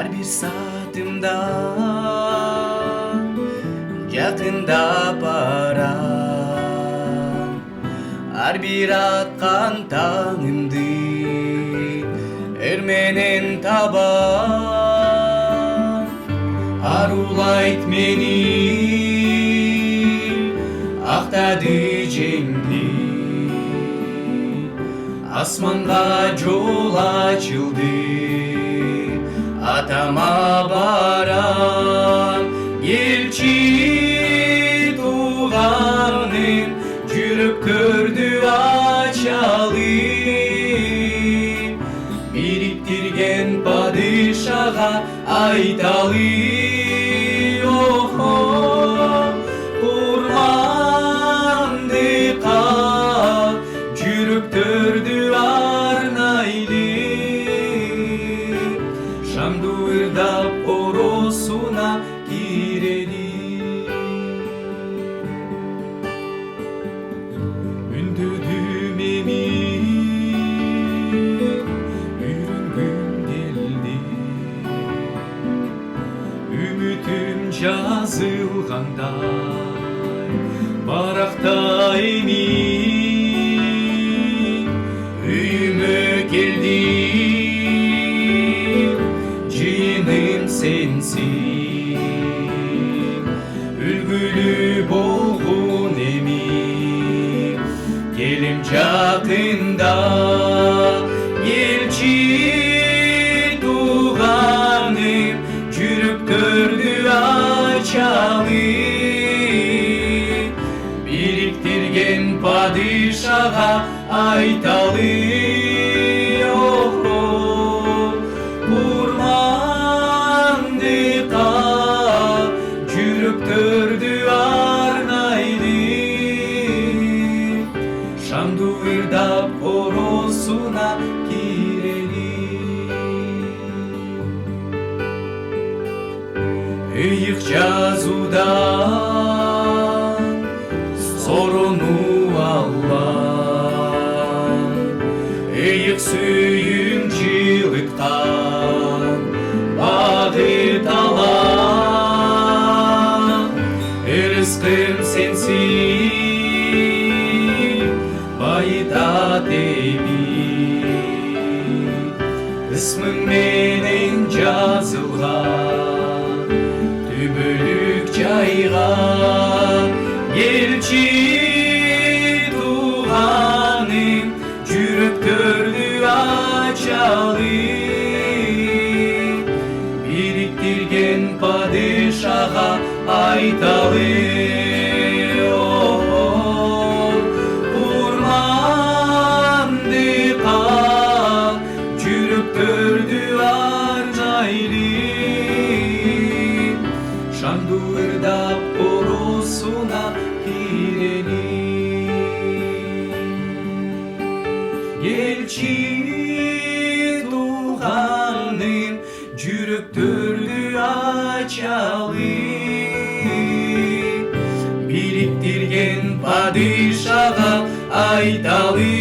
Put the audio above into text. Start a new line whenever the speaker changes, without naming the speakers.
Her bir saatimde yakında baram. Her bir atkan tağımdı ermenen tabam. Arulayt meni aktadı cemli, asmanga yol açıldı. Atama baram elçi tuğanım, жүріп көрді açalı. Biriktirgen padişaha aytalı. Kurmandıqa жүріп көрді арнайлы. Шамды ырдап оросуна кирели. Ündüdüm emin үйренгім келді. Үмітім жазылғандай барақта емин. Үйіме келдім, жиенім сенсің. Үлгілі болғын емин келім жақында. Елші туғаным, жүріп көрді açalı. Biriktirgen padişaha aytalı. Kurmandıqa жүріп көрді арнайлы. Шамды ырдап оросуна кирели. Иық жазудан сорону алған, иық сүйім жылытқан бағыт алан. Рызқым сенсің, байытат емин. Ісміңменен жазылған түбілік жайға. Елші туғаным, жүріп көрді açalı. Biriktirgen padişaha aytalı. Kurmandıqa жүріп көрді арнайлы. Шамды ырдап оросуна кирели. Елші туғаным, жүріп көрді açalı. Biriktirgen padişaha aytalı.